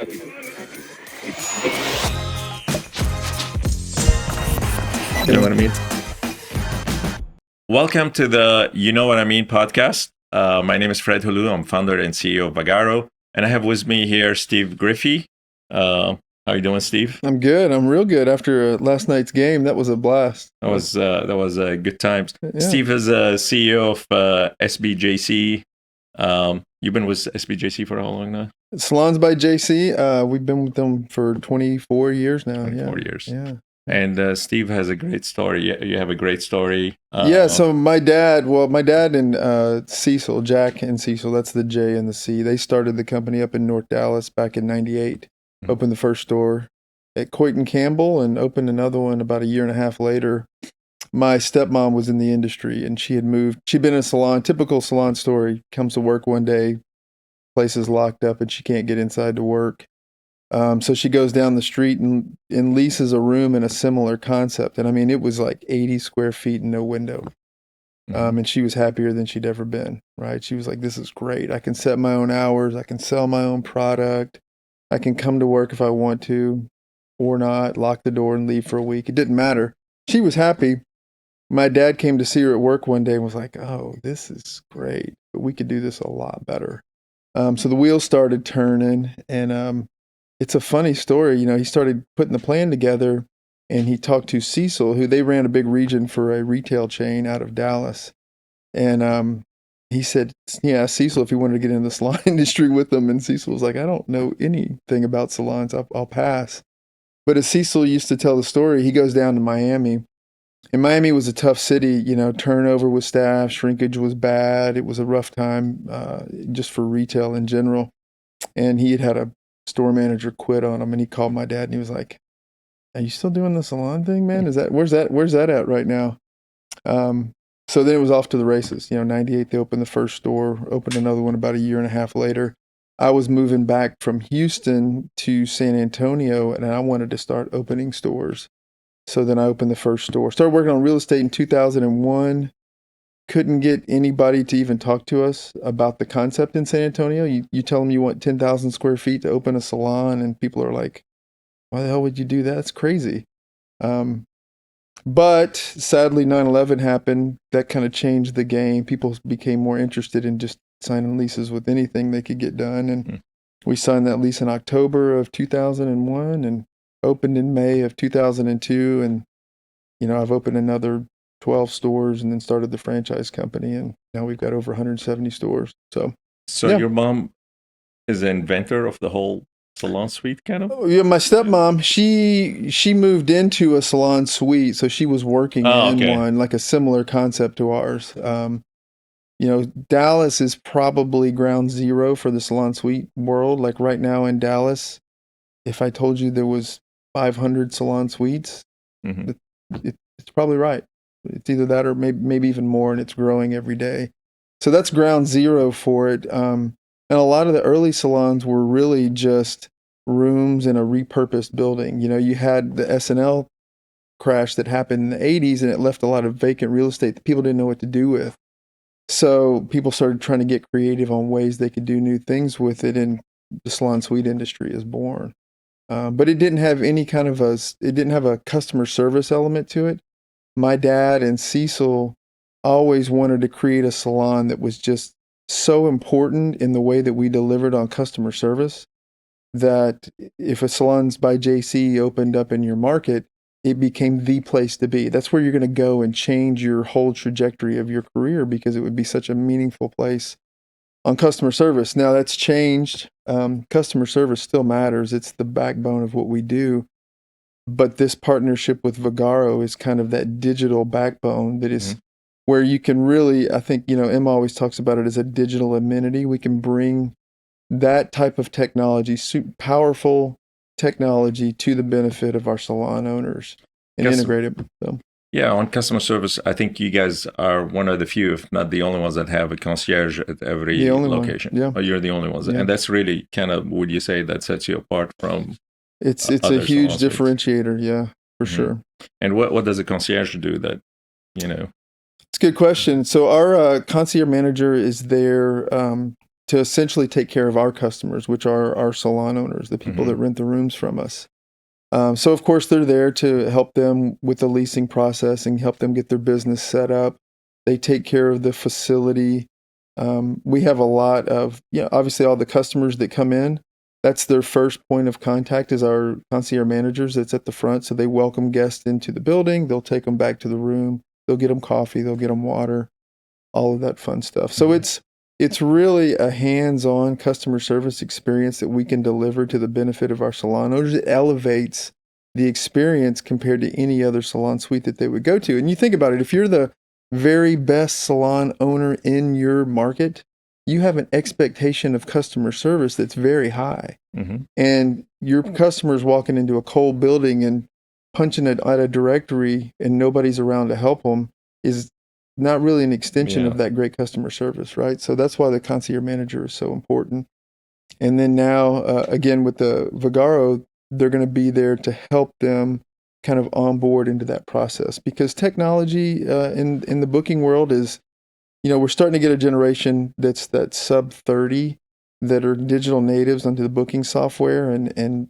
You know what I mean? Welcome to the You Know What I Mean podcast. My name is Fred Hulu. I'm founder and CEO of Vagaro. And I have with me here Steve Griffey. How you doing, Steve? I'm good. I'm real good. After last night's game, that was a blast. That was good times. Yeah. Steve is CEO of SBJC. You've been with SBJC for how long now? Salons by JC. We've been with them for 24 years now. 24 years. Yeah. And Steve has a great story. You have a great story. So my dad and Cecil, Jack and Cecil, that's the J and the C, they started the company up in North Dallas back in 98. Mm-hmm. Opened the first store at Coit and Campbell and opened another one about a year and a half later. My stepmom was in the industry and she had moved. She'd been in a salon, typical salon story, comes to work one day, place is locked up and she can't get inside to work. So she goes down the street and leases a room in a similar concept. And I mean, it was like 80 square feet and no window. And she was happier than she'd ever been, right? She was like, this is great. I can set my own hours. I can sell my own product. I can come to work if I want to or not, lock the door and leave for a week. It didn't matter. She was happy. My dad came to see her at work one day and was like, oh, this is great, but we could do this a lot better. So the wheels started turning and, it's a funny story. You know, he started putting the plan together and he talked to Cecil, who they ran a big region for a retail chain out of Dallas. And he said, yeah, Cecil, if he wanted to get into the salon industry with them. And Cecil was like, I don't know anything about salons. I'll pass. But as Cecil used to tell the story, he goes down to Miami. And Miami was a tough city. You know, turnover with staff, shrinkage was bad. It was a rough time just for retail in general. And he had a store manager quit on him and he called my dad and he was like, are you still doing the salon thing, man? Where's that at right now? So then it was off to the races. You know, 98, they opened the first store, opened another one about a year and a half later. I was moving back from Houston to San Antonio and I wanted to start opening stores. So then I opened the first store, started working on real estate in 2001. Couldn't get anybody to even talk to us about the concept in San Antonio. You tell them you want 10,000 square feet to open a salon and people are like, why the hell would you do that? That's crazy. But sadly, 9/11 happened. That kind of changed the game. People became more interested in just signing leases with anything they could get done. And we signed that lease in October of 2001 and opened in May of 2002. And, you know, I've opened another 12 stores and then started the franchise company. And now we've got over 170 stores. So yeah. Your mom is the inventor of the whole salon suite, kind of? Oh, yeah, my stepmom, she moved into a salon suite. So she was working one, like a similar concept to ours. You know, Dallas is probably ground zero for the salon suite world. Like right now in Dallas, if I told you there was 500 salon suites, it's probably right. It's either that or maybe even more, and it's growing every day. So that's ground zero for it. And a lot of the early salons were really just rooms in a repurposed building. You know, you had the SNL crash that happened in the 80s, and it left a lot of vacant real estate that people didn't know what to do with. So people started trying to get creative on ways they could do new things with it, and the salon suite industry is born. But it didn't have any kind of it didn't have a customer service element to it. My dad and Cecil always wanted to create a salon that was just so important in the way that we delivered on customer service that if a Salons by JC opened up in your market, it became the place to be. That's where you're going to go and change your whole trajectory of your career because it would be such a meaningful place on customer service. Now that's changed. Customer service still matters. It's the backbone of what we do. But this partnership with Vagaro is kind of that digital backbone that is where you can really, I think, you know, Emma always talks about it as a digital amenity. We can bring that type of technology, powerful technology to the benefit of our salon owners and integrate it. So. Yeah, on customer service, I think you guys are one of the few, if not the only ones that have a concierge at every location. Yeah. Oh, you're the only ones. Yeah. And that's really kind of, would you say, that sets you apart from It's a huge differentiator, yeah, for sure. And what does a concierge do that, you know? It's a good question. So our concierge manager is there to essentially take care of our customers, which are our salon owners, the people that rent the rooms from us. So of course they're there to help them with the leasing process and help them get their business set up. They take care of the facility. We have a lot of, obviously all the customers that come in, that's their first point of contact is our concierge managers that's at the front. So they welcome guests into the building. They'll take them back to the room. They'll get them coffee. They'll get them water, all of that fun stuff. So it's really a hands-on customer service experience that we can deliver to the benefit of our salon owners. It elevates the experience compared to any other salon suite that they would go to. And you think about it, if you're the very best salon owner in your market, you have an expectation of customer service that's very high. And your customers walking into a cold building and punching it at a directory and nobody's around to help them is not really an extension of that great customer service, right? So that's why the concierge manager is so important. And then now, again, with the Vagaro, they're going to be there to help them kind of onboard into that process, because technology in the booking world is, we're starting to get a generation that's sub 30 that are digital natives onto the booking software, and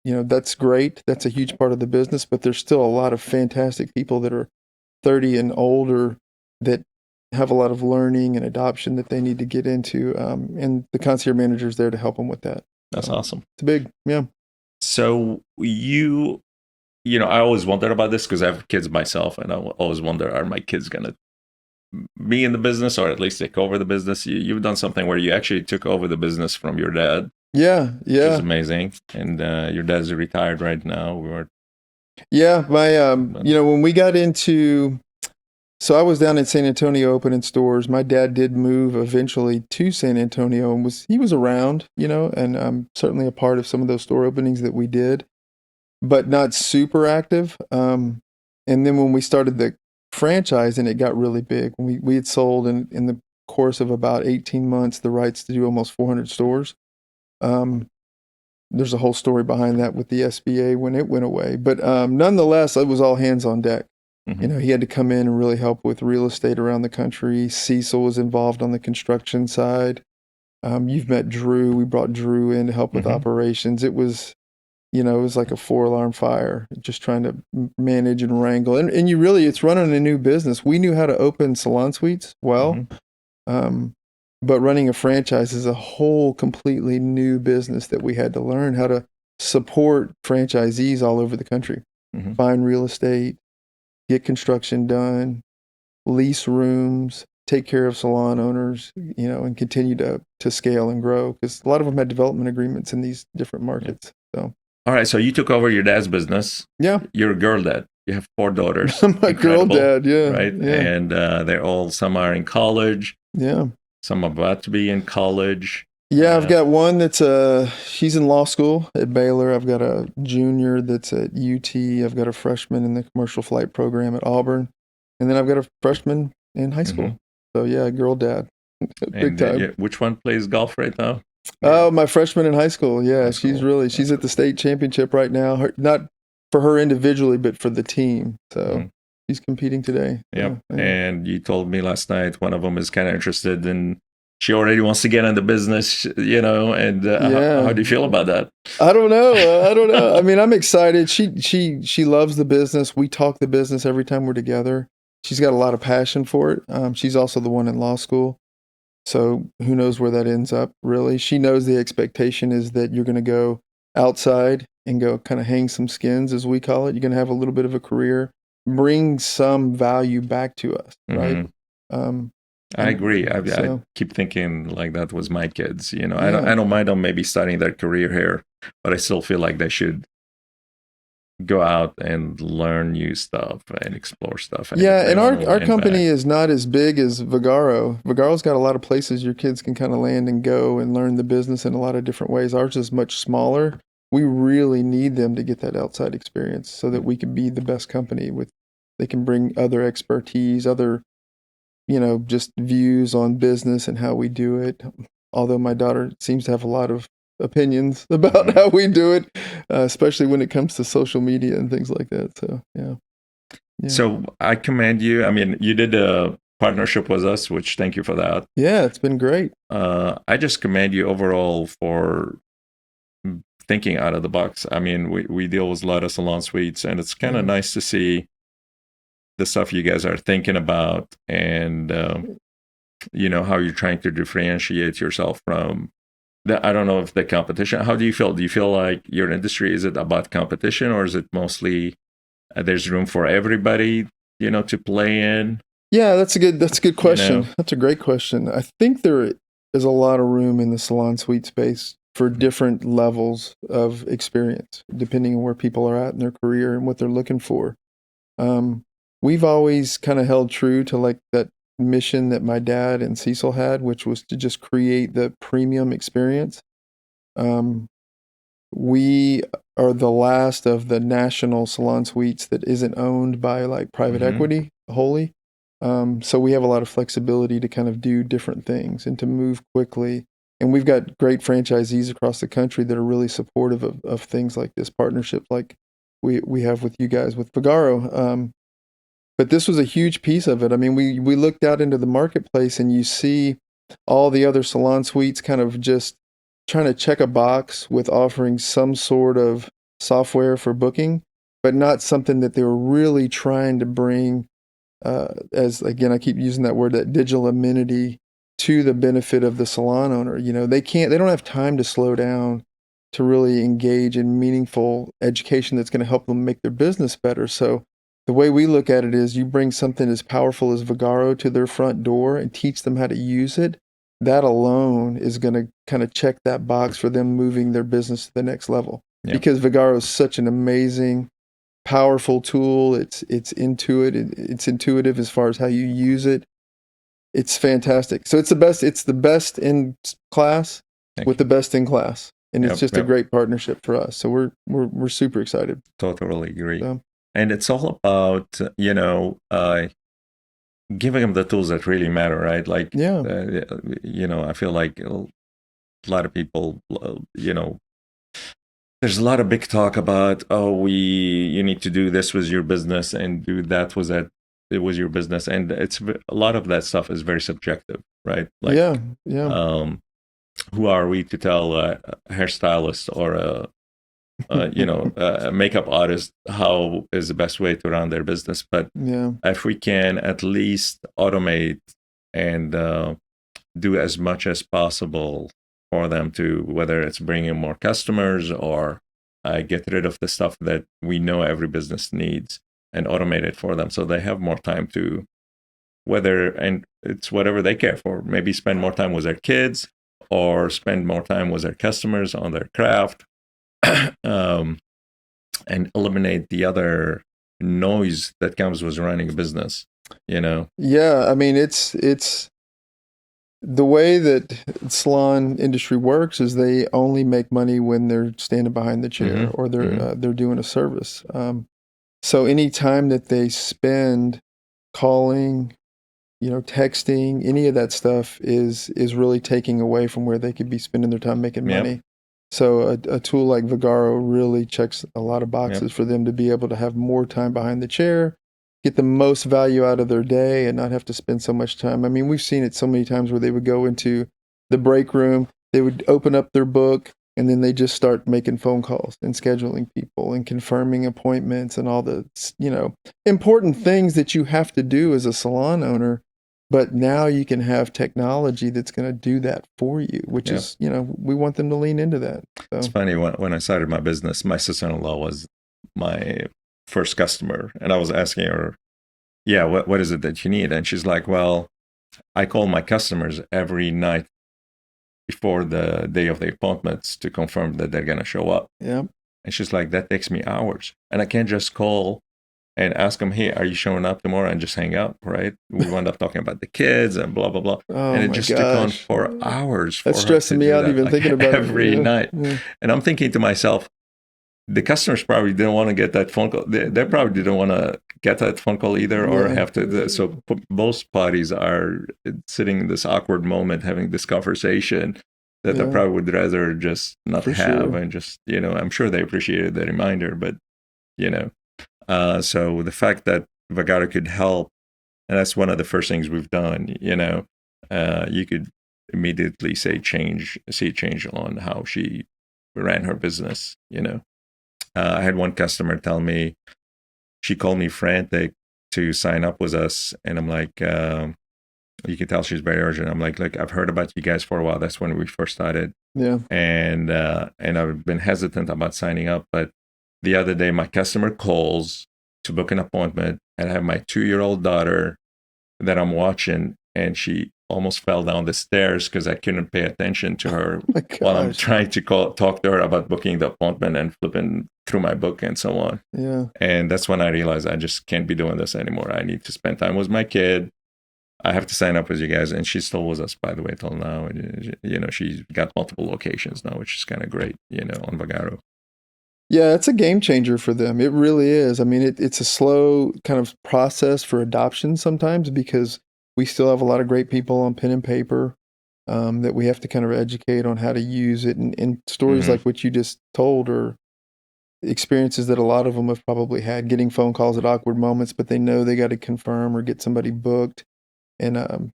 that's great. That's a huge part of the business, but there's still a lot of fantastic people that are 30 and older that have a lot of learning and adoption that they need to get into, and the concierge manager is there to help them with that. That's awesome. It's big, yeah. So I always wondered about this because I have kids myself, and I always wonder, are my kids going to be in the business or at least take over the business? You've done something where you actually took over the business from your dad. Yeah. Which is amazing. And your dad's retired right now. When we got into, so I was down in San Antonio opening stores. My dad did move eventually to San Antonio and he was around, and certainly a part of some of those store openings that we did, but not super active. And then when we started the franchise and it got really big, we had sold in the course of about 18 months the rights to do almost 400 stores. There's a whole story behind that with the SBA when it went away, but nonetheless, it was all hands on deck. He had to come in and really help with real estate around the country. Cecil was involved on the construction side. You've met Drew. We brought Drew in to help with operations. It was, it was like a 4-alarm fire, just trying to manage and wrangle. And it's running a new business. We knew how to open salon suites well, but running a franchise is a whole completely new business that we had to learn how to support franchisees all over the country, find real estate, get construction done, lease rooms, take care of salon owners, and continue to scale and grow, because a lot of them had development agreements in these different markets. So. All right, so you took over your dad's business. Yeah. You're a girl dad. You have 4 daughters. I'm a girl dad, yeah. Right? Yeah. And some are in college. Yeah. Some are about to be in college. Yeah, I've got one that's she's in law school at Baylor. I've got a junior that's at UT. I've got a freshman in the commercial flight program at Auburn. And then I've got a freshman in high school. So yeah, girl dad. Big time. Which one plays golf right now? Oh, my freshman in high school. Yeah, she's at the state championship right now. Not for her individually, but for the team. So she's competing today. Yep. Yeah. And you told me last night one of them is kind of interested in, she already wants to get in the business, and how do you feel about that? I don't know. I mean, I'm excited. She loves the business. We talk the business every time we're together. She's got a lot of passion for it. She's also the one in law school. So who knows where that ends up, really. She knows the expectation is that you're going to go outside and go kind of hang some skins, as we call it. You're going to have a little bit of a career, bring some value back to us, right? I agree. I keep thinking like that was my kids. I don't mind them maybe starting their career here, but I still feel like they should go out and learn new stuff and explore stuff. And our company is not as big as Vagaro. Vagaro's got a lot of places your kids can kind of land and go and learn the business in a lot of different ways. Ours is much smaller. We really need them to get that outside experience so that we can be the best company. They can bring other expertise, other just views on business and how we do it. Although my daughter seems to have a lot of opinions about how we do it, especially when it comes to social media and things like that. So, yeah. So I commend you. I mean, you did a partnership with us, which thank you for that. Yeah, it's been great. I just commend you overall for thinking out of the box. I mean, we deal with a lot of salon suites, and it's kind of nice to see the stuff you guys are thinking about, and how you're trying to differentiate yourself from I don't know if the competition. How do you feel? Do you feel like your industry, is it about competition, or is it mostly there's room for everybody, to play in? Yeah, that's a good question. That's a great question. I think there is a lot of room in the salon suite space for different levels of experience, depending on where people are at in their career and what they're looking for. We've always kind of held true to like that mission that my dad and Cecil had, which was to just create the premium experience. We are the last of the national salon suites that isn't owned by like private equity wholly. So we have a lot of flexibility to kind of do different things and to move quickly. And we've got great franchisees across the country that are really supportive of things like this partnership, like we have with you guys with Vagaro. But this was a huge piece of it. I mean, we looked out into the marketplace and you see all the other salon suites kind of just trying to check a box with offering some sort of software for booking, but not something that they were really trying to bring as, again, I keep using that word, that digital amenity to the benefit of the salon owner. They don't have time to slow down to really engage in meaningful education that's going to help them make their business better. So the way we look at it is you bring something as powerful as Vagaro to their front door and teach them how to use it. That alone is going to kind of check that box for them moving their business to the next level. Yeah. Because Vagaro is such an amazing, powerful tool. It's intuitive. It's intuitive as far as how you use it. It's fantastic. So it's the best in class with the best in class, and it's just a great partnership for us. So we're super excited. Totally agree. And it's all about giving them the tools that really matter, right? Like, I feel like a lot of people, there's a lot of big talk about, you need to do this with your business and do that with your business, and it's a lot of that stuff is very subjective, right? Like, who are we to tell a hairstylist or a makeup artist how is the best way to run their business? But if we can at least automate and do as much as possible for them to, whether it's bringing more customers or get rid of the stuff that we know every business needs and automate it for them so they have more time to and it's whatever they care for, maybe spend more time with their kids or spend more time with their customers on their craft. And eliminate the other noise that comes with running a business, Yeah, I mean, it's the way that salon industry works is they only make money when they're standing behind the chair or they're doing a service. So any time that they spend calling, texting, any of that stuff is really taking away from where they could be spending their time making money. So a tool like Vagaro really checks a lot of boxes for them to be able to have more time behind the chair, get the most value out of their day and not have to spend so much time. I mean, we've seen it so many times where they would go into the break room, they would open up their book, and then they just start making phone calls and scheduling people and confirming appointments and all the, important things that you have to do as a salon owner. But now you can have technology that's going to do that for you, which is, we want them to lean into that. So. It's funny, when I started my business, my sister-in-law was my first customer. And I was asking her, what is it that you need? And she's like, well, I call my customers every night before the day of the appointments to confirm that they're going to show up. Yeah. And she's like, that takes me hours. And I can't just call and ask them, hey, are you showing up tomorrow? And just hang out, right? We wound up talking about the kids and blah, blah, blah. Oh, and it just took on 4 hours. That's stressing me out even thinking about every night. Yeah. And I'm thinking to myself, the customers probably didn't want to get that phone call. They probably didn't want to get that phone call either or have to. So both parties are sitting in this awkward moment having this conversation that they probably would rather just not have. Sure. And just, I'm sure they appreciated the reminder, but, so the fact that Vagaro could help And that's one of the first things we've done. You could immediately see a change on how she ran her business. I had one customer tell me, she called me frantic to sign up with us, and I'm like, you can tell she's very urgent. I'm like, look, I've heard about you guys for a while. That's when we first started. Yeah. And I've been hesitant about signing up, but the other day my customer calls to book an appointment, and I have my 2-year-old daughter that I'm watching, and she almost fell down the stairs because I couldn't pay attention to her while I'm trying to talk to her about booking the appointment and flipping through my book and so on. Yeah. And that's when I realized I just can't be doing this anymore. I need to spend time with my kid. I have to sign up with you guys. And she's still with us, by the way, till now. She's got multiple locations now, which is kind of great, on Vagaro. Yeah, it's a game changer for them. It really is. I mean, it's a slow kind of process for adoption sometimes because we still have a lot of great people on pen and paper that we have to kind of educate on how to use it. And stories like what you just told are experiences that a lot of them have probably had, getting phone calls at awkward moments, but they know they got to confirm or get somebody booked. And,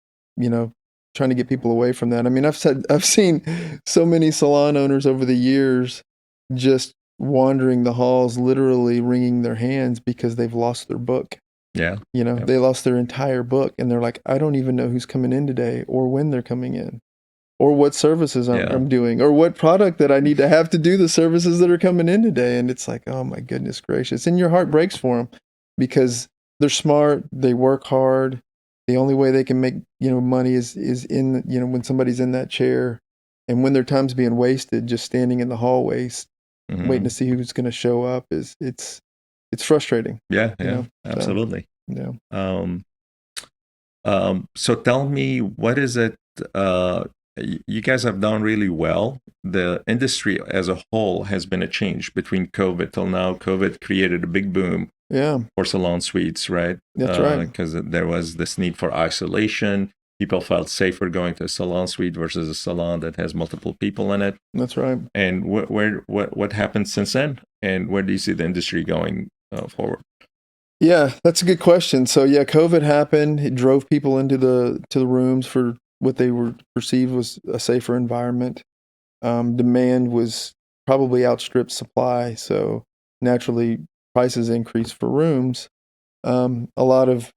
trying to get people away from that. I mean, I've seen so many salon owners over the years just wandering the halls, literally wringing their hands because they've lost their book. Yeah. They lost their entire book, and they're like, I don't even know who's coming in today or when they're coming in or what services I'm doing or what product that I need to have to do the services that are coming in today. And it's like, oh my goodness gracious. And your heart breaks for them because they're smart. They work hard. The only way they can make, money is in, when somebody's in that chair, and when their time's being wasted, just standing in the hallways, waiting to see who's going to show up it's frustrating. Yeah. Absolutely. So, yeah. So tell me, what is it, you guys have done really well. The industry as a whole has been a change between COVID till now. COVID created a big boom for salon suites, right? That's right. Because there was this need for isolation. People felt safer going to a salon suite versus a salon that has multiple people in it. That's right. And what happened since then? And where do you see the industry going forward? Yeah, that's a good question. So yeah, COVID happened. It drove people into the rooms for what they were perceived was a safer environment. Demand was probably outstripped supply, so naturally prices increased for rooms. A lot of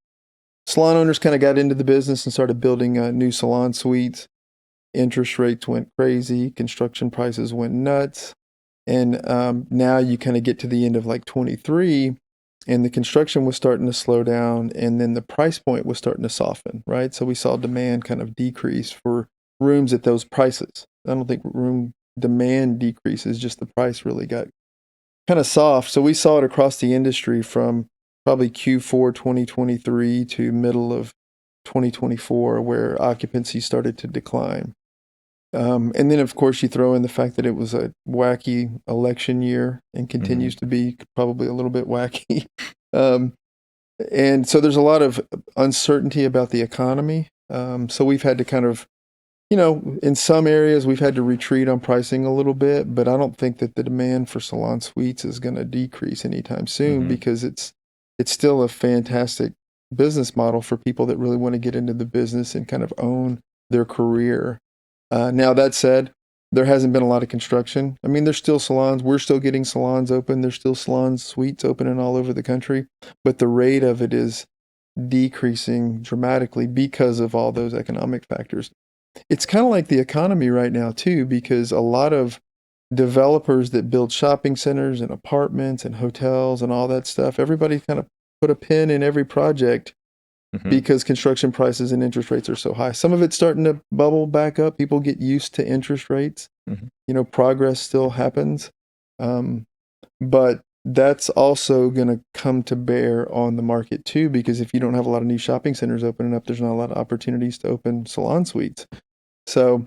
salon owners kind of got into the business and started building new salon suites. Interest rates went crazy. Construction prices went nuts. And now you kind of get to the end of like 23, and the construction was starting to slow down, and then the price point was starting to soften, right? So we saw demand kind of decrease for rooms at those prices. I don't think room demand decreases, just the price really got kind of soft. So we saw it across the industry from probably Q4 2023 to middle of 2024, where occupancy started to decline. And then, of course, you throw in the fact that it was a wacky election year and continues to be probably a little bit wacky. And so there's a lot of uncertainty about the economy. So we've had to kind of, in some areas, we've had to retreat on pricing a little bit, but I don't think that the demand for salon suites is going to decrease anytime soon because it's still a fantastic business model for people that really want to get into the business and kind of own their career. Now, that said, there hasn't been a lot of construction. I mean, there's still salons. We're still getting salons open. There's still salon suites opening all over the country. But the rate of it is decreasing dramatically because of all those economic factors. It's kind of like the economy right now, too, because a lot of developers that build shopping centers and apartments and hotels and all that stuff, everybody kind of put a pin in every project because construction prices and interest rates are so high. Some of it's starting to bubble back up. People get used to interest rates. Progress still happens. But that's also going to come to bear on the market too, because if you don't have a lot of new shopping centers opening up, there's not a lot of opportunities to open salon suites. So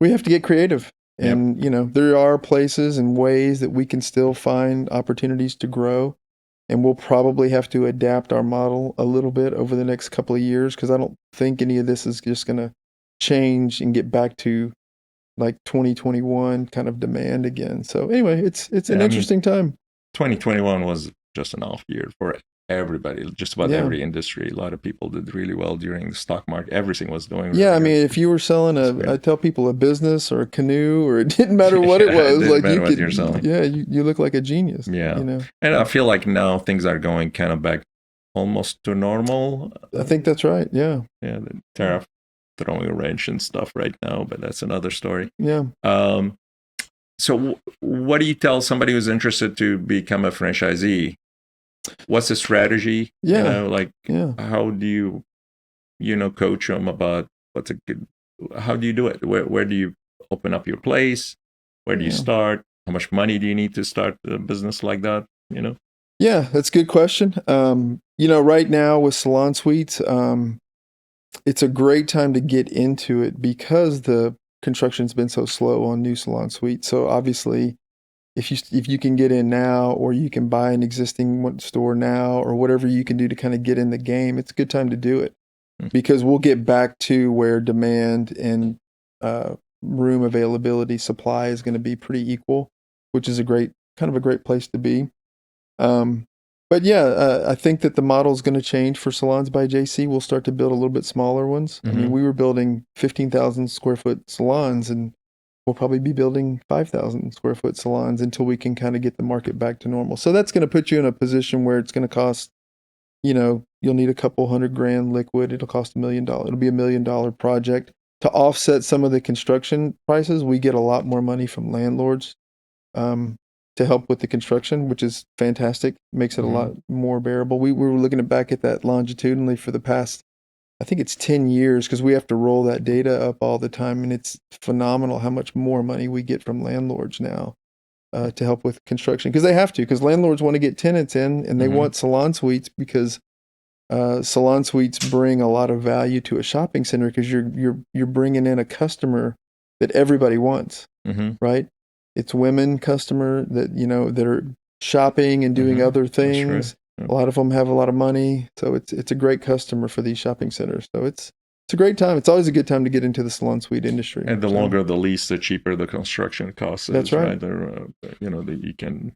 we have to get creative. And, there are places and ways that we can still find opportunities to grow. And we'll probably have to adapt our model a little bit over the next couple of years because I don't think any of this is just going to change and get back to like 2021 kind of demand again. So anyway, it's an interesting time. 2021 was just an off year for everybody, just about Yeah. every industry. A lot of people did really well during the stock market. Everything was doing really Yeah, I good. mean, if you were selling I tell people a business or a canoe, or it didn't matter what it Yeah, it was, didn't like matter you what you're selling. could, yeah, you look like a genius. Yeah. You know, And I feel like now things are going kind of back almost to normal. I think that's right. Yeah, Yeah, the tariff throwing a wrench and stuff right now, but that's another story. yeah. So what do you tell somebody who's interested to become a franchisee? What's the strategy? Yeah. You know, like Yeah. how do you, coach them about what's a good, how do you do it? Where do you open up your place? Where do you start? How much money do you need to start a business like that? Yeah, that's a good question. Right now with Salon Suites, it's a great time to get into it because the construction's been so slow on new Salon Suites. So obviously, if you can get in now, or you can buy an existing store now, or whatever you can do to kind of get in the game, it's a good time to do it, because we'll get back to where demand and room availability, supply is going to be pretty equal, which is a great place to be. But yeah, I think that the model is going to change for Salons by JC. We'll start to build a little bit smaller ones. I mean, we were building 15,000 square foot salons, and we'll probably be building 5,000 square foot salons until we can kind of get the market back to normal. So that's going to put you in a position where it's going to cost, you'll need a couple $100,000 liquid. It'll cost $1 million. It'll be $1 million project. To offset some of the construction prices, we get a lot more money from landlords to help with the construction, which is fantastic. Makes it a lot more bearable. We were looking back at that longitudinally for the past, I think it's 10 years, because we have to roll that data up all the time, and it's phenomenal how much more money we get from landlords now to help with construction, because they have to, because landlords want to get tenants in, and they want Salon Suites, because Salon Suites bring a lot of value to a shopping center, because you're bringing in a customer that everybody wants, right? It's women customer that that are shopping and doing other things. A lot of them have a lot of money, so it's a great customer for these shopping centers. So it's a great time. It's always a good time to get into the salon suite industry. And the longer the lease, the cheaper the construction cost is. That's right. That you can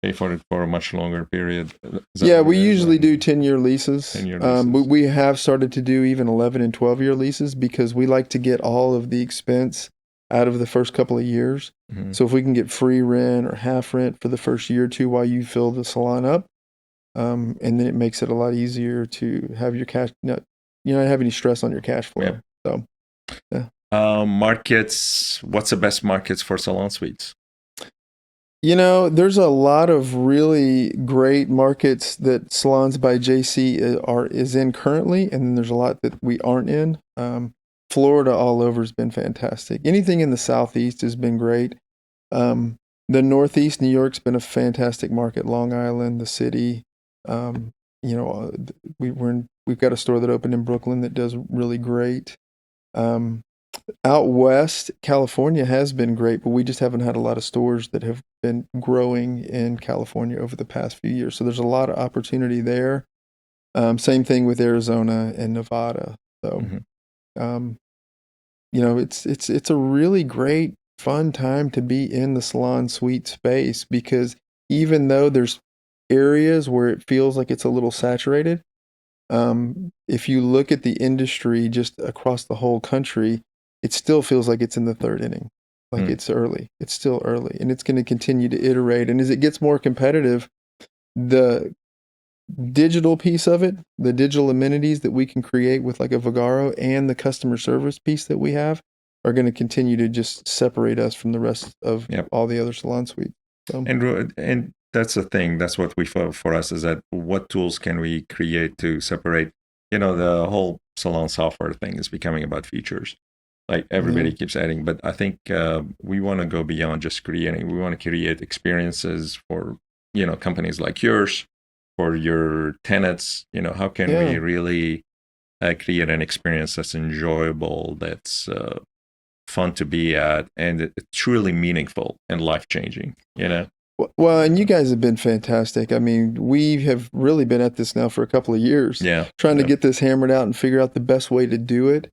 pay for it for a much longer period. Yeah, we usually do 10-year leases. 10-year leases. We have started to do even 11 and 12-year leases, because we like to get all of the expense out of the first couple of years. So if we can get free rent or half rent for the first year or two while you fill the salon up, and then it makes it a lot easier to have your cash, not have any stress on your cash flow. Yep. So, yeah. Markets. What's the best markets for salon suites? There's a lot of really great markets that Salons by JC is in currently, and then there's a lot that we aren't in. Florida all over has been fantastic. Anything in the Southeast has been great. The Northeast, New York's been a fantastic market. Long Island, the city. We've got a store that opened in Brooklyn that does really great. Out west, California has been great, but we just haven't had a lot of stores that have been growing in California over the past few years. So there's a lot of opportunity there. Same thing with Arizona and Nevada. So. It's a really great, fun time to be in the salon suite space, because even though there's areas where it feels like it's a little saturated, if you look at the industry just across the whole country, it still feels like it's in the third inning. Like it's early. It's still early, and it's going to continue to iterate. And as it gets more competitive, the digital piece of it, the digital amenities that we can create with like a Vagaro, and the customer service piece that we have, are going to continue to just separate us from the rest of all the other salon suites. So. And that's the thing. That's what we for us is that what tools can we create to separate? The whole salon software thing is becoming about features. Like everybody keeps adding, but I think we want to go beyond just creating. We want to create experiences for companies like yours, for your tenants. How can we really create an experience that's enjoyable, that's fun to be at, and it's truly meaningful and life-changing, Well, and you guys have been fantastic. I mean, we have really been at this now for a couple of years, trying to get this hammered out and figure out the best way to do it.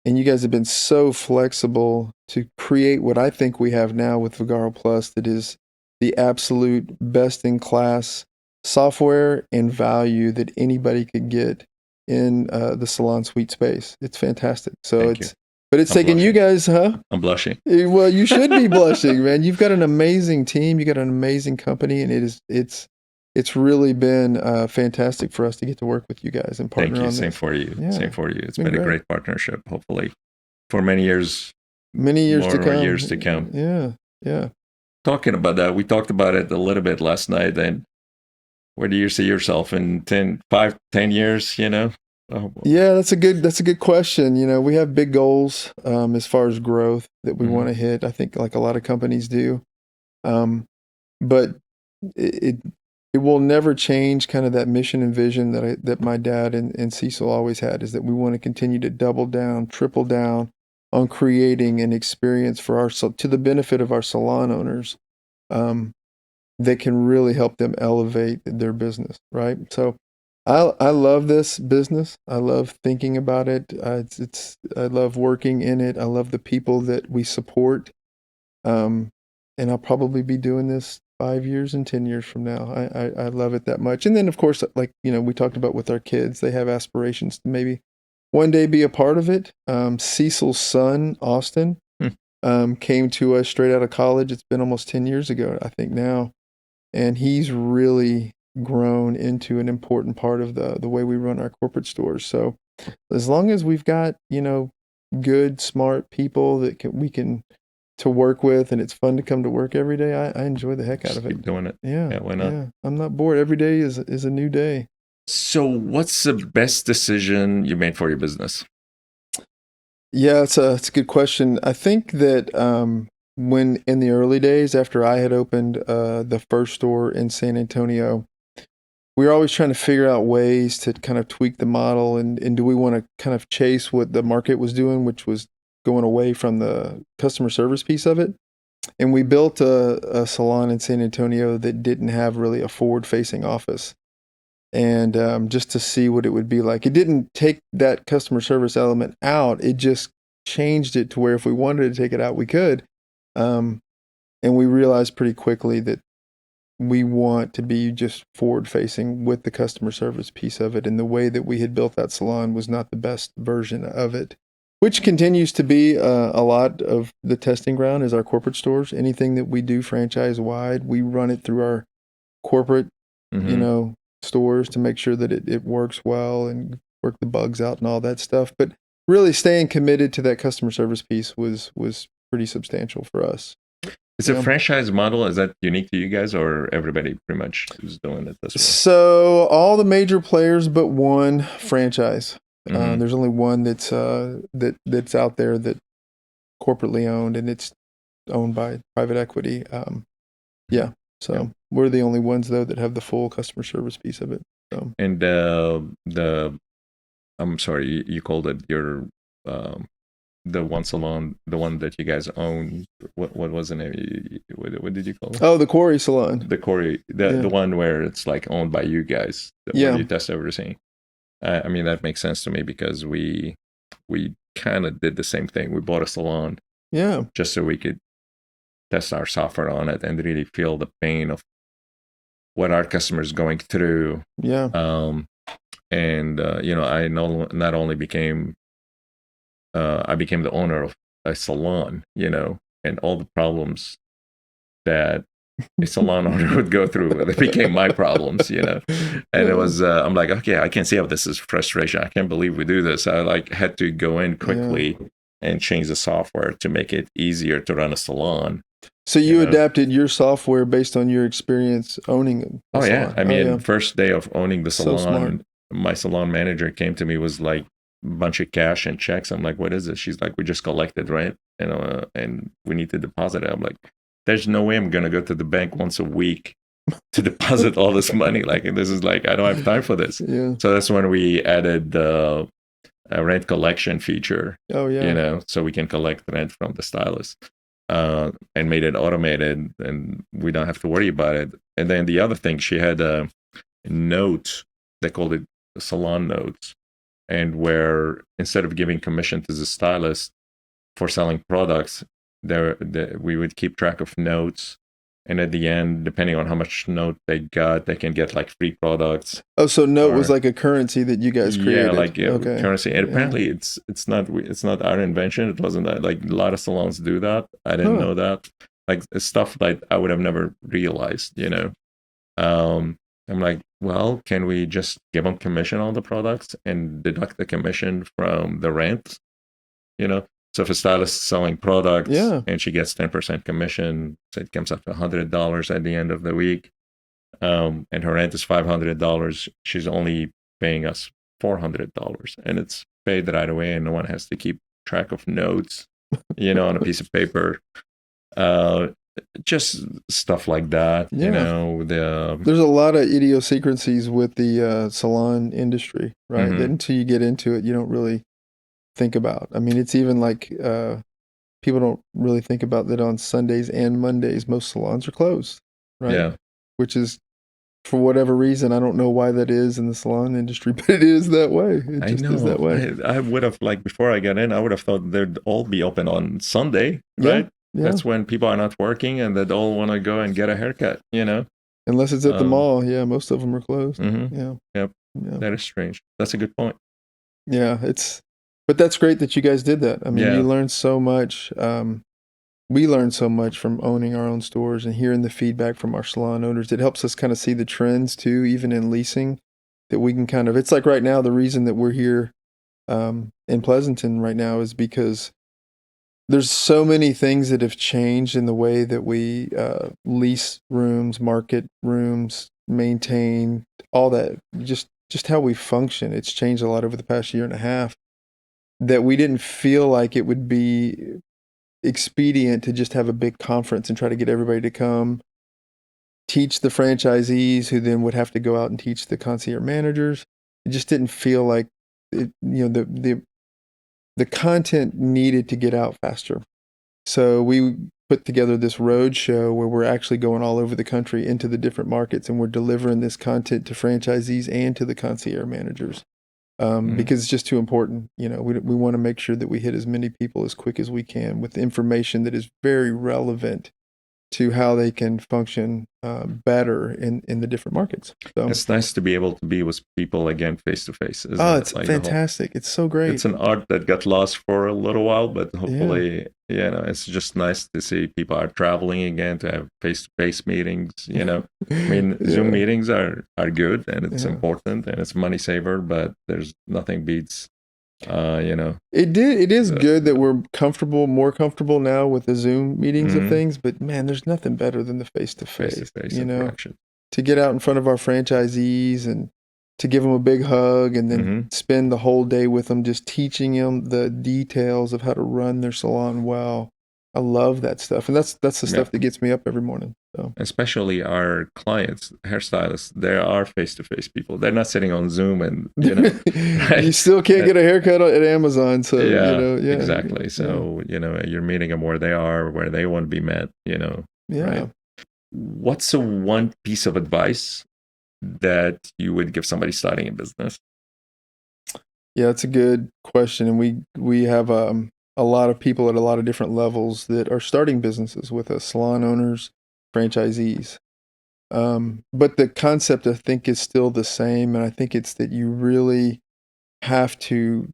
And you guys have been so flexible to create what I think we have now with Vagaro Plus, that is the absolute best-in-class software and value that anybody could get in the salon suite space. It's fantastic. So Thank you. but it's I'm taking you blushing. guys, huh? I'm blushing. Well, you should be blushing, man. You've got an amazing team. You got an amazing company, and it's really been fantastic for us to get to work with you guys and partner Thank you. on Same this. for you. Yeah. Same for you. It's Been been a great. great partnership, hopefully, for many years to come. years to come. Yeah, yeah. Talking about that, we talked about it a little bit last night. And where do you see yourself in 10 years, you know? Oh, Yeah, that's a good question. You know, we have big goals as far as growth that we Mhm. want to hit. I think like a lot of companies do, but it it will never change kind of that mission and vision that my dad and Cecil always had, is that we want to continue to double down, triple down on creating an experience for to the benefit of our salon owners, that can really help them elevate their business, right? So I love this business. I love thinking about it. I love working in it. I love the people that we support. And I'll probably be doing this 5 years and 10 years from now. I love it that much. And then of course, like, you know, we talked about with our kids, they have aspirations to maybe one day be a part of it. Cecil's son, Austin, came to us straight out of college. It's been almost 10 years ago, I think now. And he's really grown into an important part of the way we run our corporate stores. So as long as we've got, you know, good, smart people that we can to work with, and it's fun to come to work every day, I enjoy the heck out Just of it. keep doing it. Yeah, Why not? yeah. I'm not bored. Every day is a new day. So, what's the best decision you made for your business? Yeah, it's a good question. I think that when in the early days after I had opened the first store in San Antonio, we were always trying to figure out ways to kind of tweak the model, and do we want to kind of chase what the market was doing, which was going away from the customer service piece of it. And we built a salon in San Antonio that didn't have really a forward-facing office. And just to see what it would be like. It didn't take that customer service element out. It just changed it to where if we wanted to take it out, we could. And we realized pretty quickly that we want to be just forward facing with the customer service piece of it. And the way that we had built that salon was not the best version of it, which continues to be a lot of the testing ground is our corporate stores. Anything that we do franchise wide, we run it through our corporate, you know, stores to make sure that it works well and work the bugs out and all that stuff. But really staying committed to that customer service piece was pretty substantial for us. Is a franchise model, is that unique to you guys, or everybody pretty much is doing it this way? So all the major players but one franchise. There's only one that's out there that corporately owned, and it's owned by private equity. So we're the only ones though that have the full customer service piece of it. So. And I'm sorry, you called it your the one salon, the one that you guys own. What was the name? What did you call it? Oh, the Quarry Salon. The Quarry, the one where it's like owned by you guys. Where you test everything. I mean, that makes sense to me because we kind of did the same thing. We bought a salon, just so we could test our software on it and really feel the pain of what our customers going through. And you know, I not only became I became the owner of a salon, you know, and all the problems that a salon owner would go through, they became my problems, you know. And it was I'm like, okay, I can see how this is frustration. I can't believe we do this. I like had to go in quickly and change the software to make it easier to run a salon. So you adapted your software based on your experience owning a salon. I mean, first day of owning the salon, my salon manager came to me, was like a bunch of cash and checks. I'm like, what is this? She's like, we just collected, right? And we need to deposit it. I'm like, there's no way I'm going to go to the bank once a week to deposit all this money. Like, this is like, I don't have time for this. So that's when we added the rent collection feature, you know, so we can collect rent from the stylist, and made it automated, and we don't have to worry about it. And then the other thing, she had a note, they called it salon notes, and where instead of giving commission to the stylist for selling products, we would keep track of notes And at the end, depending on how much note they got, they can get like free products. Oh, so note was or- like a currency that you guys created. Yeah, like Okay. currency. And Yeah. apparently, it's not our invention. It wasn't that. Like a lot of salons do that. I didn't Huh. know that. Like it's stuff that I would have never realized. I'm like, well, can we just give them commission on the products and deduct the commission from the rent? So if a stylist is selling products Yeah. and she gets 10% commission, so it comes up to $100 at the end of the week, and her rent is $500, she's only paying us $400, and it's paid right away, and no one has to keep track of notes, on a piece of paper. Just stuff like that. Yeah. There's a lot of idiosyncrasies with the salon industry, right? Mhm. That until you get into it, you don't really think about. I mean, it's even like people don't really think about that on Sundays and Mondays, most salons are closed, right? Yeah. Which is, for whatever reason, I don't know why that is in the salon industry, but it is that way. It I just know. is that way. I would have, like, before I got in, I would have thought they'd all be open on Sunday, Yeah, right? yeah. That's when people are not working and they'd all want to go and get a haircut, Unless it's at the Um, mall. Yeah, most of them are closed. mhm. Yeah. Yep. Yeah. That is strange. That's a good point. Yeah, but that's great that you guys did that. I mean, Yeah. you learned so much. We learned so much from owning our own stores and hearing the feedback from our salon owners. It helps us kind of see the trends too, even in leasing, that we can kind of, it's like right now, the reason that we're here in Pleasanton right now is because there's so many things that have changed in the way that we lease rooms, market rooms, maintain, all that, just how we function. It's changed a lot over the past year and a half, that we didn't feel like it would be expedient to just have a big conference and try to get everybody to come teach the franchisees, who then would have to go out and teach the concierge managers. It just didn't feel like it, the content needed to get out faster. So we put together this road show where we're actually going all over the country into the different markets, and we're delivering this content to franchisees and to the concierge managers. Because it's just too important. We want to make sure that we hit as many people as quick as we can with information that is very relevant to how they can function better in the different markets. So It's nice to be able to be with people again face to face. it's fantastic. It's so great. It's an art that got lost for a little while, but hopefully, it's just nice to see people are traveling again, to have face-to-face meetings. I mean, Zoom meetings are good, and it's important, and it's money saver, but there's nothing beats. It is good that we're more comfortable now with the Zoom meetings of things, but man, there's nothing better than the face-to-face, interaction. to get out in front of our franchisees and to give them a big hug, and then spend the whole day with them, just teaching them the details of how to run their salon well. I love that stuff, and that's the stuff that gets me up every morning. So. Especially our clients, hairstylists, they are face-to-face people. They're not sitting on Zoom and right? You still can't get a haircut at Amazon, so exactly. So you're meeting them where they are, where they want to be met. Right? What's the one piece of advice that you would give somebody starting a business? Yeah, it's a good question, and we have a lot of people at a lot of different levels that are starting businesses with us: salon owners, franchisees. But the concept, I think, is still the same, and I think it's that you really have to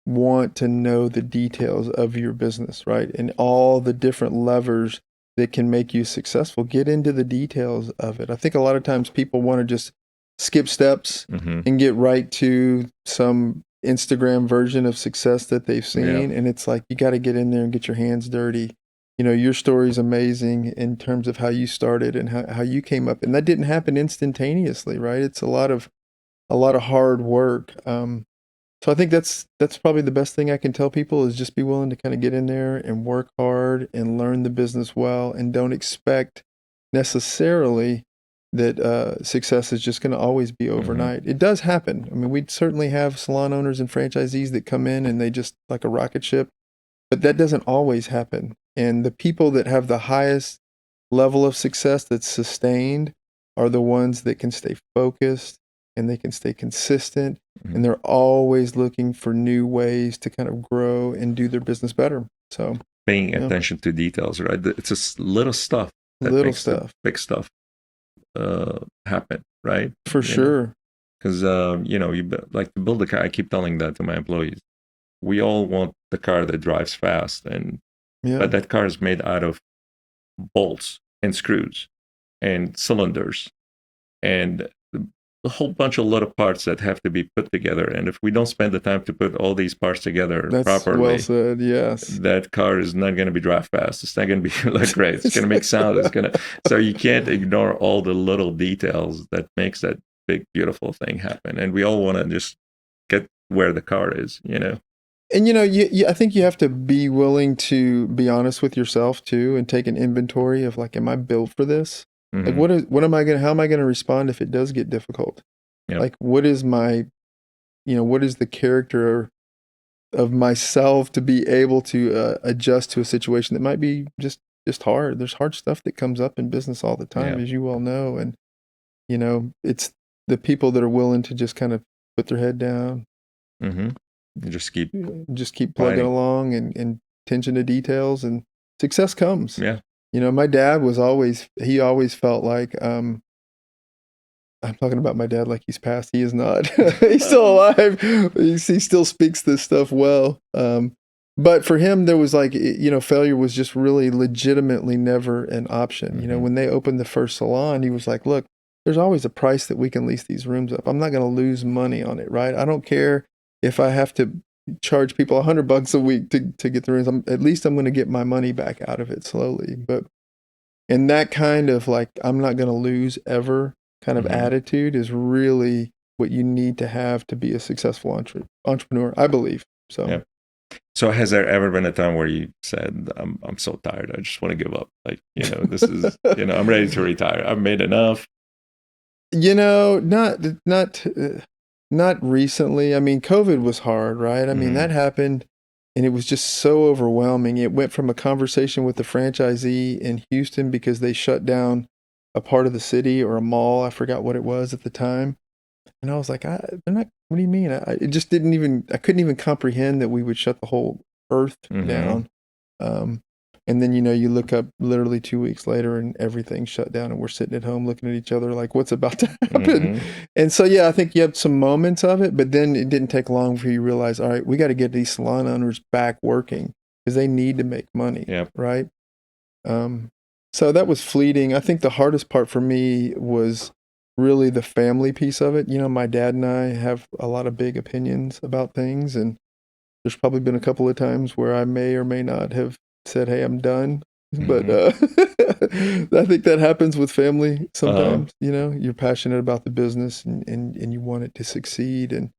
want to know the details of your business, right? And all the different levers that can make you successful. Get into the details of it. I think a lot of times people want to just skip steps and get right to some Instagram version of success that they've seen. And it's like, you got to get in there and get your hands dirty. Your story is amazing in terms of how you started and how you came up. And that didn't happen instantaneously, right? It's a lot of hard work. So I think that's probably the best thing I can tell people, is just be willing to kind of get in there and work hard and learn the business well, and don't expect necessarily that success is just going to always be overnight. It does happen. I mean, we certainly have salon owners and franchisees that come in and they just like a rocket ship, but that doesn't always happen. And the people that have the highest level of success that's sustained are the ones that can stay focused and they can stay consistent, and they're always looking for new ways to kind of grow and do their business better. So paying attention to details, right? It's just little stuff that Little makes the stuff. big stuff happen, right? For sure. Because like to build a car. I keep telling that to my employees. We all want the car that drives fast, Yeah. but that car is made out of bolts and screws and cylinders and a whole bunch of little parts that have to be put together. And if we don't spend the time to put all these parts together That's properly, well said. Yes. that car is not going to be drive fast. It's not going to be look great. It's going to make sound. So you can't ignore all the little details that makes that big, beautiful thing happen. And we all want to just get where the car is, And I think you have to be willing to be honest with yourself too, and take an inventory of like, am I built for this? Like, how am I gonna respond if it does get difficult? Yep. Like, what is the character of myself to be able to adjust to a situation that might be just hard. There's hard stuff that comes up in business all the time, as you well know, and it's the people that are willing to just kind of put their head down. Mm-hmm. Just keep plugging fighting along and attention to details, and success comes. Yeah. My dad he always felt like, I'm talking about my dad like he's passed. He is not. He's still alive. He still speaks this stuff well. But for him, there was like, failure was just really legitimately never an option. Mm-hmm. When they opened the first salon, he was like, look, there's always a price that we can lease these rooms up. I'm not going to lose money on it, right? I don't care if I have to charge people $100 a week to get the rooms. At least I'm going to get my money back out of it slowly. But and that kind of like, I'm not going to lose ever kind of attitude is really what you need to have to be a successful entrepreneur, I believe. So, yeah. So has there ever been a time where you said, I'm so tired, I just want to give up? Like, this is, I'm ready to retire. I've made enough. Not recently. I mean, COVID was hard, right? I mean, that happened and it was just so overwhelming. It went from a conversation with the franchisee in Houston because they shut down a part of the city or a mall. I forgot what it was at the time. And I was like, they're not, what do you mean? I couldn't even comprehend that we would shut the whole earth down. And then, you look up literally 2 weeks later and everything's shut down and we're sitting at home looking at each other like, what's about to happen? And so, yeah, I think you have some moments of it, but then it didn't take long for you to realize, all right, we got to get these salon owners back working because they need to make money. Yep. Right. So that was fleeting. I think the hardest part for me was really the family piece of it. My dad and I have a lot of big opinions about things, and there's probably been a couple of times where I may or may not have said, hey, I'm done. But I think that happens with family sometimes. You're passionate about the business and you want it to succeed. And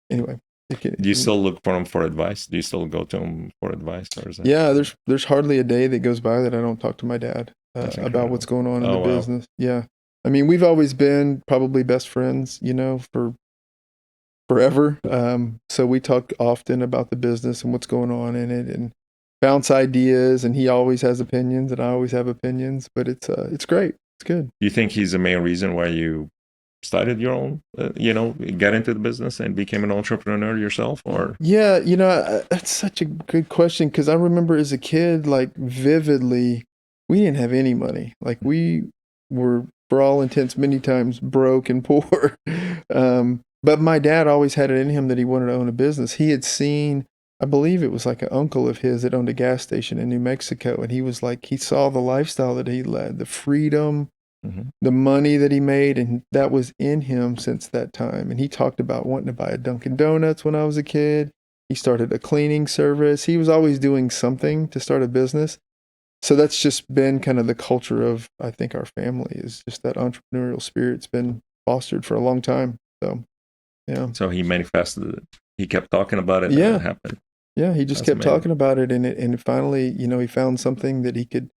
anyway. Do you still look for them for advice? Do you still go to them for advice? Or is that... Yeah, there's hardly a day that goes by that I don't talk to my dad about what's going on in the business. Yeah. I mean, we've always been probably best friends, for forever. So we talk often about the business and what's going on in it and bounce ideas, and he always has opinions and I always have opinions, but it's great. It's good. Do you think he's the main reason why you started your own, got into the business and became an entrepreneur yourself? Or yeah, that's such a good question, because I remember as a kid, like vividly, we didn't have any money. Like we were, for all intents, many times broke and poor. But my dad always had it in him that he wanted to own a business. He had seen, I believe it was like an uncle of his that owned a gas station in New Mexico, and he was like, he saw the lifestyle that he led, the freedom, the money that he made, and that was in him since that time. And he talked about wanting to buy a Dunkin' Donuts when I was a kid. He started a cleaning service. He was always doing something to start a business. So that's just been kind of the culture of, I think, our family, is just that entrepreneurial spirit's been fostered for a long time. So, yeah. So he manifested it. He kept talking about it. Yeah. And it happened. Yeah. He just kept talking about it, and finally, he found something that he could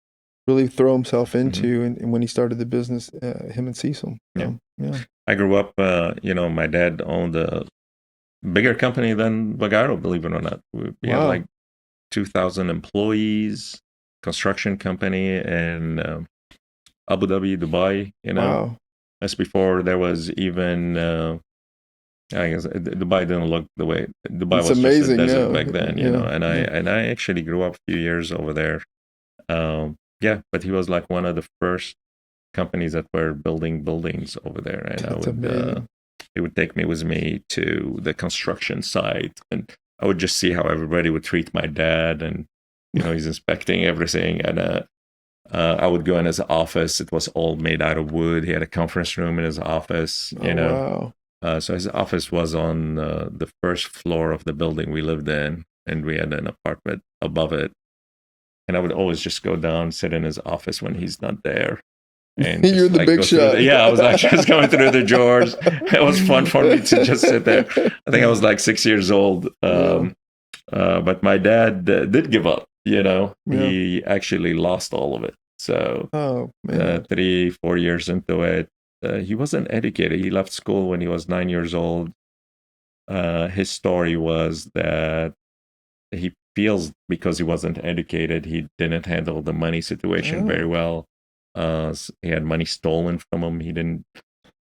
really throw himself into. And when he started the business, him and Cecil. So, yeah. I grew up, my dad owned a bigger company than Vagaro, believe it or not. We had like 2,000 employees, construction company in Abu Dhabi, Dubai. Wow. That's before there was even, I guess Dubai didn't look the way, Dubai it's was amazing, just a desert back then, and I actually grew up a few years over there. Yeah, but he was like one of the first companies that were building buildings over there, and That's amazing. he would take me with me to the construction site, and I would just see how everybody would treat my dad, and he's inspecting everything, and I would go in his office. It was all made out of wood. He had a conference room in his office, Wow. So his office was on the first floor of the building we lived in, and we had an apartment above it. And I would always just go down, sit in his office when he's not there. And You're the big shot. I was like just going through the drawers. It was fun for me to just sit there. I think I was like 6 years old. But my dad did give up, He actually lost all of it. So 3-4 years into it, he wasn't educated. He left school when he was 9 years old. His story was that he feels because he wasn't educated, he didn't handle the money situation very well. He had money stolen from him. He didn't,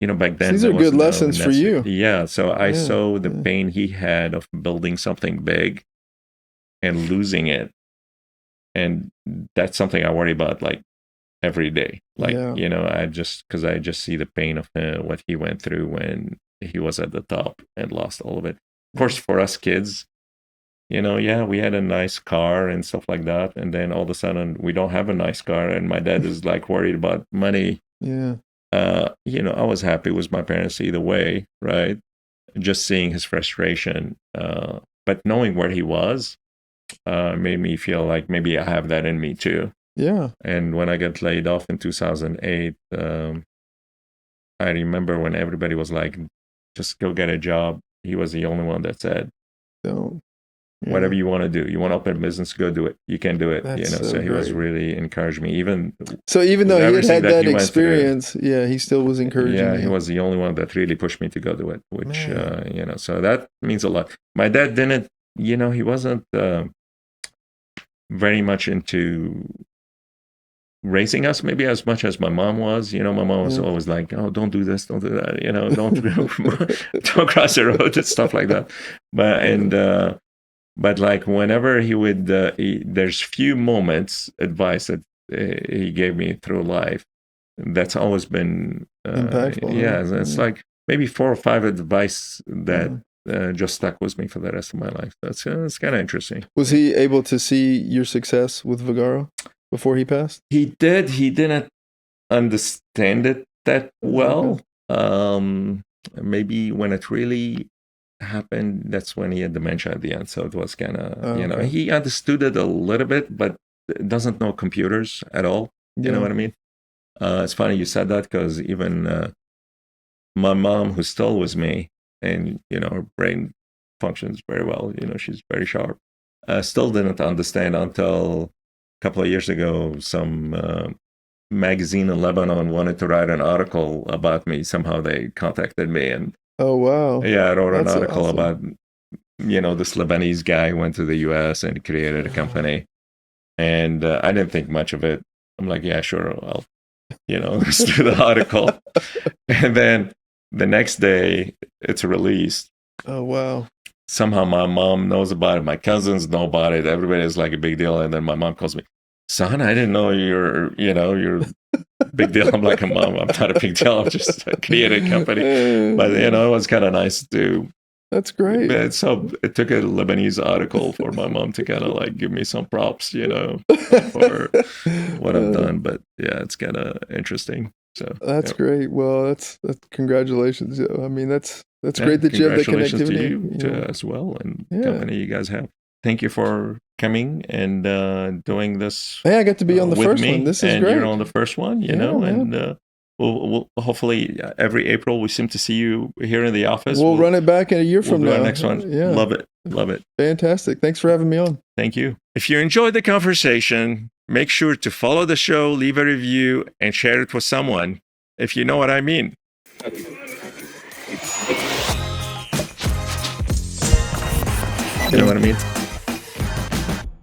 back then. These are good lessons for you. Yeah. So I saw the pain he had of building something big and losing it. And that's something I worry about like every day. Like, I just see the pain of what he went through when he was at the top and lost all of it. Of course, for us kids, we had a nice car and stuff like that. And then all of a sudden we don't have a nice car. And my dad is like worried about money. Yeah. I was happy with my parents either way, right? Just seeing his frustration. But knowing where he was made me feel like maybe I have that in me too. Yeah. And when I got laid off in 2008, I remember when everybody was like, just go get a job. He was the only one that said, don't. Yeah. Whatever you want to do, you want to open a business, go do it. You can do it. That's So he was really encouraging me. Even though he had that experience, he still was encouraging. Yeah, he was the only one that really pushed me to go do it. Which so that means a lot. My dad didn't. He wasn't very much into raising us, maybe as much as my mom was. My mom was always like, "Oh, don't do this, don't do that. Don't cross the road," and stuff like that. But like whenever he would, there's few moments, advice that he gave me through life that's always been impactful. It's like maybe 4 or 5 advice that just stuck with me for the rest of my life. That's kind of interesting. Was he able to see your success with Vagaro before he passed? He did. He didn't understand it that well. Maybe when it really happened, that's when he had dementia at the end. So it was kind of, he understood it a little bit, but doesn't know computers at all. You know what I mean? It's funny you said that because even my mom, who's still with me, and her brain functions very well. She's very sharp. Still didn't understand until a couple of years ago. Some magazine in Lebanon wanted to write an article about me. Somehow they contacted me, and oh wow, I wrote an article about this Lebanese guy went to the U.S. and created a company, and I didn't think much of it. I'm like, yeah, sure, I'll let's do the article, and then the next day it's released. Oh wow. Somehow my mom knows about it. My cousins know about it. Everybody's like a big deal. And then my mom calls me, son, I didn't know you're big deal. I'm like, Mom, I'm not a big deal. I'm just creating a company. But, it was kind of nice to. That's great. So it took a Lebanese article for my mom to kind of like give me some props, for what I've done. But yeah, it's kind of interesting. So that's great. Well, that's congratulations. I mean, that's great that you have that connectivity. Congratulations to you as well, and the company you guys have. Thank you for coming and doing this. Hey, I got to be on the first one. This is great. You're on the first one, and we'll hopefully every April we seem to see you here in the office. We'll run it back in a year from now. Next one. Yeah. Love it. Fantastic. Thanks for having me on. Thank you. If you enjoyed the conversation, make sure to follow the show, leave a review, and share it with someone, if you know what I mean. You know what I mean?